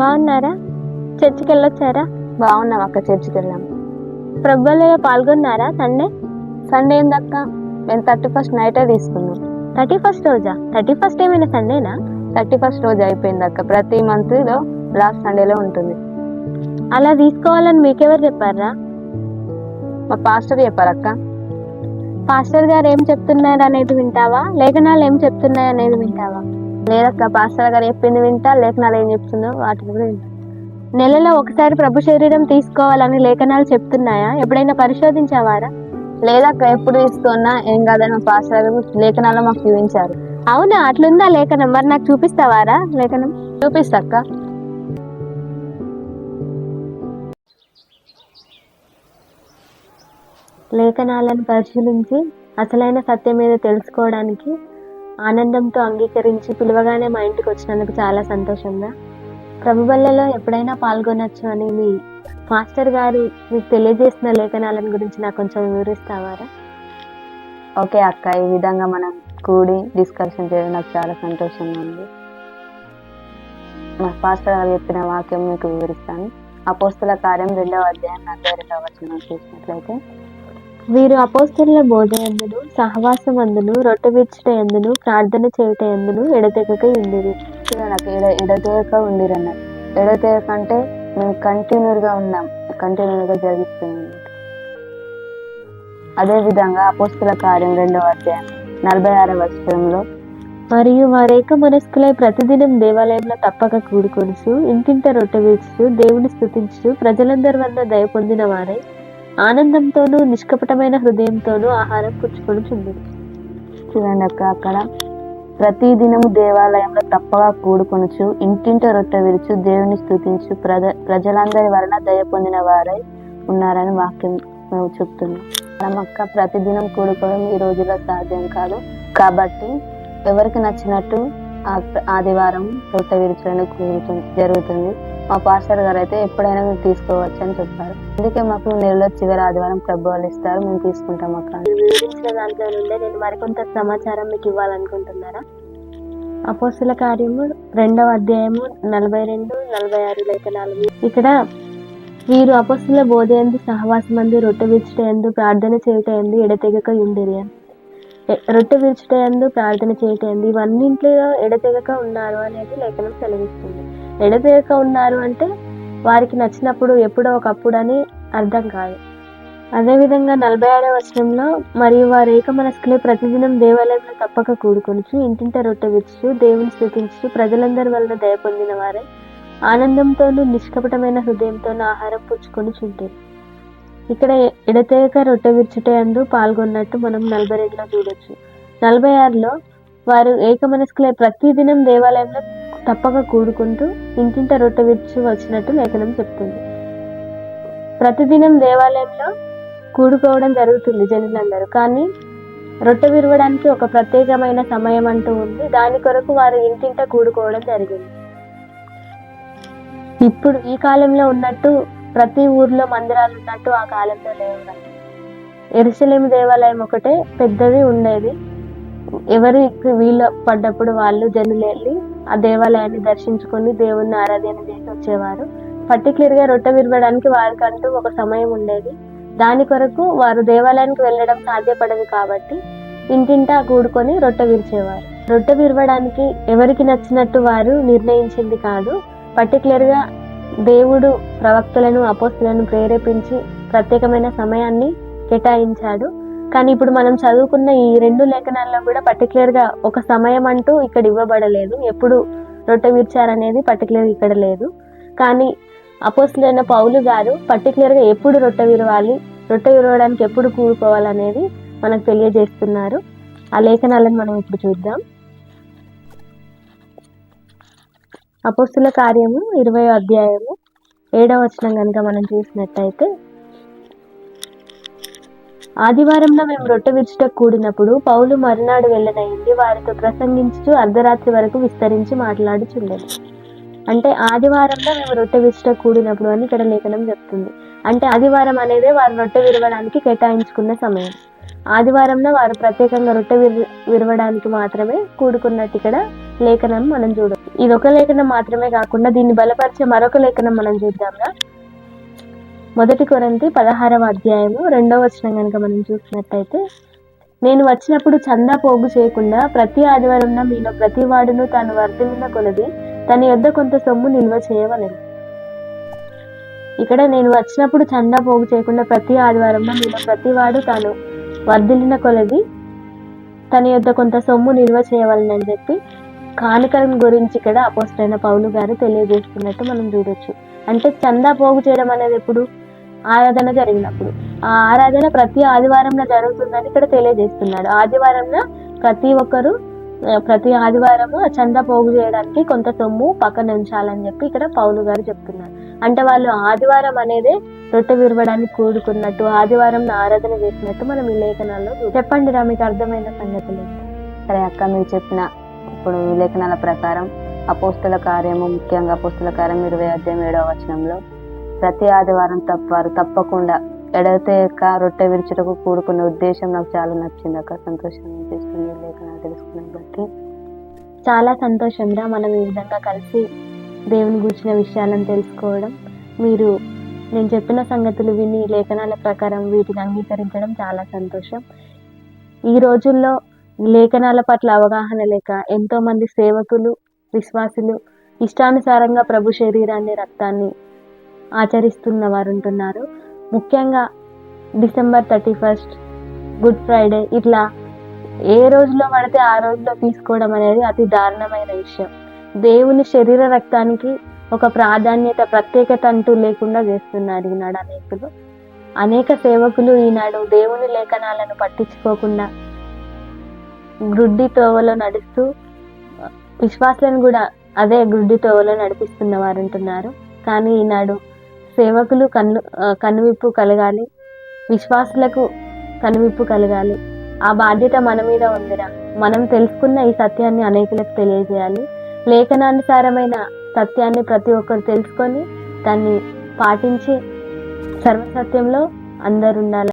బాగున్నారా? చర్చికి వెళ్ళొచ్చారా? బాగున్నాం అక్క, చర్చికి వెళ్ళాము. ప్రభువులలో పాల్గొన్నారా? సండే ఏందక్క? మేము 31st నైటే తీసుకున్నాం. 31st రోజా? 31st ఏమైనా సండేనా? 31st రోజు అయిపోయింది అక్క. ప్రతి మంత్ లో లాస్ట్ సండేలో ఉంటుంది. అలా తీసుకోవాలని మీకెవరు చెప్పారా? మా పాస్టర్ చెప్పారు అక్క. పాస్టర్ గారు ఏం చెప్తున్నారు అనేది వింటావా, లేఖనాలు ఏం చెప్తున్నాయి అనేది వింటావా? లేదక్క, పాస్టర్ గారు చెప్పింది వింటా, లేఖనాలు ఏం చెప్తుందో వాటిని కూడా వింటా. నెలలో ఒకసారి ప్రభు శరీరం తీసుకోవాలని లేఖనాలు చెప్తున్నాయా? ఎప్పుడైనా పరిశోధించావారా? లేదక్క, ఎప్పుడు తీసుకున్నా ఏం కాదని మా పాస్టర్ గారు లేఖనాల్లో మాకు చూపించారు. అవునా? అట్లుందా లేఖనం? మరి నాకు చూపిస్తావారా లేఖనం? చూపిస్తాక్క. లేఖనాలను పరిశీలించి అసలైన సత్యం మీద తెలుసుకోవడానికి ఆనందంతో అంగీకరించి పిలువగానే మా ఇంటికి వచ్చినందుకు చాలా సంతోషంగా. ప్రభు బల్లలో ఎప్పుడైనా పాల్గొనొచ్చు అని మీ మాస్టర్ గారు మీకు తెలియజేసిన లేఖనాలను గురించి నాకు కొంచెం వివరిస్తావారా? ఓకే అక్క, ఈ విధంగా మనం కూడి డిస్కషన్ చేయడం నాకు చాలా సంతోషంగా ఉంది. మా పాస్టర్ గారు చెప్పిన వాక్యం మీకు వివరిస్తాను. అపోస్తల కార్యం 2వ అధ్యాయం 42వ వచనం చూసినట్లయితే, వీరు అపోస్తలుల బోధయందును సహవాసమందును రొట్టె విరుచుట యందును ప్రార్థన చేయుట యందును ఎడతెగక ఉండిరి. ఎడతెగక ఉండిరి అన్నారు. ఎడతెగక అంటే మేము కంటిన్యూగా ఉన్నాం, కంటిన్యూగా జరిగిస్తున్నాం. అదే విధంగా అపోస్తల కార్యం 2వ అధ్యాయం 46వ వచనంలో, మరియు వారేక మనస్కులై ప్రతిదినం దేవాలయంలో తప్పక కూడుకొనుచు ఇంటింట రొట్టె విరుచుచు దేవుని స్తుతించుచు ప్రజలందరి వద్ద దయ పొందిన వారై ఆనందంతోనూ నిష్కపటమైన హృదయంతోనూ ఆహారం పుచ్చుకొనుచుండిరి. చూడండి అక్క, అక్కడ ప్రతి దినము దేవాలయంలో తప్పగా కూడుకొనుచు ఇంటింట రొట్టె విరుచు దేవుని స్తుతించు ప్రజలందరి వలన దయ పొందిన వారై ఉన్నారని వాక్యం చెప్తున్నాం. మనం అక్క ప్రతిదినం కూడుకోవడం ఈ రోజుల్లో సాధ్యం కాదు. కాబట్టి ఎవరికి నచ్చినట్టు ఆదివారం రొట్టె విరుచడం జరుగుతుంది. మా పాస్టర్ గారు అయితే ఎప్పుడైనా మీరు తీసుకోవచ్చు అని చెప్పారు. అందుకే మాకు నెలలో చివరి ఆదివారం ప్రభువులు ఇస్తారు, మేము తీసుకుంటాం అక్క. వివరించిన దాంట్లో నుండే నేను మరికొంత సమాచారం మీకు ఇవ్వాలనుకుంటున్నారా? అపోస్తల కార్యము 2వ అధ్యాయము 42-46 లేఖనాలు. ఇక్కడ వీరు అపోస్తలుల బోధయందు సహవాసమందు రొట్టె విరుచుట యందు ప్రార్థన చేయుట యందు ఎడతెగక ఉండిరి. రొట్టె విరుచుట యందు ప్రార్థన చేయుట యందు ఇవన్నింటిలో ఎడతెగక ఉన్నారు అనేది లేఖనం సెలవిస్తుంది. ఎడతెగక ఉన్నారు అంటే వారికి నచ్చినప్పుడు ఎప్పుడో ఒకప్పుడు అని అర్థం కాదు. అదేవిధంగా 46వ వచనంలో, మరియు వారు ఏక మనస్కులై ప్రతిదినం దేవాలయంలో తప్పక కూడుకొనుచు ఇంటింట రొట్టె విరుచుచు దేవుని స్తుతించుచు ప్రజలందరి వలన దయ పొందిన వారై ఆనందంతోనూ నిష్కపటమైన హృదయంతోనూ ఆహారం పుచ్చుకొనుచుండిరి. ఇక్కడ ఎడతెగక రొట్టె విరుచుట యందు పాల్గొన్నట్టు మనం 42లో చూడొచ్చు. 46లో వారు ఏక మనస్కులై ప్రతిదినం దేవాలయంలో తప్పక కూడుకుంటూ ఇంటింట రొట్టె విరుచు వచ్చినట్టు లేఖనం చెప్తుంది. ప్రతిదినం దేవాలయంలో కూడుకోవడం జరుగుతుంది జనులందరూ, కానీ రొట్టె విరవడానికి ఒక ప్రత్యేకమైన సమయం అంటూ ఉంది. దాని కొరకు వారు ఇంటింట కూడుకోవడం జరిగింది. ఇప్పుడు ఈ కాలంలో ఉన్నట్టు ప్రతి ఊర్లో మందిరాలు ఉన్నట్టు ఆ కాలంలో లేవు. యెరూషలేము దేవాలయం ఒకటే పెద్దది ఉండేది. ఎవరికి వీలు పడ్డప్పుడు వాళ్ళు జనులు వెళ్ళి ఆ దేవాలయాన్ని దర్శించుకొని దేవుణ్ణి ఆరాధన చేసి వచ్చేవారు. పర్టికులర్గా రొట్టె విరవడానికి వారికంటూ ఒక సమయం ఉండేది. దాని కొరకు వారు దేవాలయానికి వెళ్ళడం సాధ్యపడదు కాబట్టి ఇంటింటా కూడుకొని రొట్టె విరిచేవారు. రొట్టె విరవడానికి ఎవరికి నచ్చినట్టు వారు నిర్ణయించింది కాదు. పర్టికులర్గా దేవుడు ప్రవక్తలను అపోస్తలను ప్రేరేపించి ప్రత్యేకమైన సమయాన్ని కేటాయించాడు. కానీ ఇప్పుడు మనం చదువుకున్న ఈ 2 లేఖనాల్లో కూడా పర్టికులర్గా ఒక సమయం అంటూ ఇక్కడ ఇవ్వబడలేదు. ఎప్పుడు రొట్టె విరిచారనేది పర్టికులర్ ఇక్కడ లేదు. కానీ అపోస్తలుడైన పౌలు గారు పర్టికులర్గా ఎప్పుడు రొట్టె విరవాలి, రొట్టె విరవడానికి ఎప్పుడు కూడుకోవాలనేది మనకు తెలియజేస్తున్నారు. ఆ లేఖనాలను మనం ఇప్పుడు చూద్దాం. అపోస్తల కార్యము 20వ అధ్యాయము 7వ వచనం కనుక మనం చూసినట్టయితే, ఆదివారంలో మేము రొట్టె విరుచుటకు కూడినప్పుడు పౌలు మరునాడు వెళ్ళనయింది వారితో ప్రసంగించుచు అర్ధరాత్రి వరకు విస్తరించి మాట్లాడుచుండెను. అంటే ఆదివారంలో మేము రొట్టె విరుచుటకు కూడినప్పుడు అని ఇక్కడ లేఖనం చెప్తుంది. అంటే ఆదివారం అనేది వారు రొట్టె విరవడానికి కేటాయించుకున్న సమయం. ఆదివారంలో వారు ప్రత్యేకంగా రొట్టె విరవడానికి మాత్రమే కూడుకున్నట్టు ఇక్కడ లేఖనం మనం చూడవచ్చు. ఇది ఒక లేఖనం మాత్రమే కాకుండా దీన్ని బలపరిచే మరొక లేఖనం మనం చూద్దాంగా. 1 కొరింథీ 16వ అధ్యాయము 2వ వచనం కనుక మనం చూసినట్టయితే, నేను వచ్చినప్పుడు చందా పోగు చేయకుండా ప్రతి ఆదివారం మీలో ప్రతి వాడును తాను వర్ధిల్లిన కొలది తన యొద్ద కొంత సొమ్ము నిల్వ చేయవలెను. ఇక్కడ నేను వచ్చినప్పుడు చందా పోగు చేయకుండా ప్రతి ఆదివారం మీలో ప్రతి వాడు తాను వర్ధిల్లిన కొలది తన యొద్ద కొంత సొమ్ము నిల్వ చేయవలనని చెప్పి కానుకల గురించి ఇక్కడ అపోస్తలుడైన పౌలు గారు తెలియజేస్తున్నట్టు మనం చూడొచ్చు. అంటే చందా పోగు చేయడం అనేది ఎప్పుడు? ఆరాధన జరిగినప్పుడు. ఆ ఆరాధన ప్రతి ఆదివారంలో జరుగుతుందని ఇక్కడ తెలియజేస్తున్నాడు. ఆదివారంలో ప్రతి ఒక్కరు ప్రతి ఆదివారము చందా పోగు చేయడానికి కొంత సొమ్ము పక్కన ఉంచాలని చెప్పి ఇక్కడ పౌలు గారు చెప్తున్నారు. అంటే వాళ్ళు ఆదివారం అనేది రొట్టె విరవడానికి కూడుకున్నట్టు, ఆదివారం ఆరాధన చేసినట్టు మనం ఈ లేఖనాల్లో చెప్పండి రా, మీకు అర్థమైన సంగతులు. సరే అక్క, మీరు చెప్పిన ఇప్పుడు ఈ లేఖనాల ప్రకారం అపోస్తల కార్యము, ముఖ్యంగా అపోస్తల కార్యం 20వ వచనంలో ప్రతి ఆదివారం వారు తప్పకుండా ఎడతెగక రొట్టె విరుచుటకు కూడుకున్న ఉద్దేశం నాకు చాలా నచ్చింది అక్క. సంతోషం అనిపిస్తుంది లేఖనాలు తెలుసుకున్న బట్టి. చాలా సంతోషం రా, మనం ఈ విధంగా కలిసి దేవుని గురించిన విషయాలను తెలుసుకోవడం, మీరు నేను చెప్పిన సంగతులు విని లేఖనాల ప్రకారం వీటిని అంగీకరించడం చాలా సంతోషం. ఈ రోజుల్లో లేఖనాల పట్ల అవగాహన లేక ఎంతో మంది సేవకులు, విశ్వాసులు ఇష్టానుసారంగా ప్రభు శరీరాన్ని, రక్తాన్ని ఆచరిస్తున్న వారు ఉంటున్నారు. ముఖ్యంగా డిసెంబర్ 31, గుడ్ ఫ్రైడే ఇట్లా ఏ రోజులో పడితే ఆ రోజులో తీసుకోవడం అనేది అతి దారుణమైన విషయం. దేవుని శరీర రక్తానికి ఒక ప్రాధాన్యత, ప్రత్యేకత అంటూ లేకుండా చేస్తున్నారు ఈనాడు అనేకులు. అనేక సేవకులు ఈనాడు దేవుని లేఖనాలను పట్టించుకోకుండా గ్రుడ్డి తోవలో నడుస్తూ విశ్వాసులను కూడా అదే గ్రుడ్డి తోవలో నడిపిస్తున్న వారు ఉంటున్నారు. కానీ ఈనాడు సేవకులు కనువిప్పు కలగాలి, విశ్వాసులకు కనువిప్పు కలగాలి. ఆ బాధ్యత మన మీద ఉందిరా. మనం తెలుసుకున్న ఈ సత్యాన్ని అనేకులకు తెలియజేయాలి. లేఖనానుసారమైన సత్యాన్ని ప్రతి ఒక్కరు తెలుసుకొని దాన్ని పాటించి సర్వసత్యంలో అందరు ఉండాలి.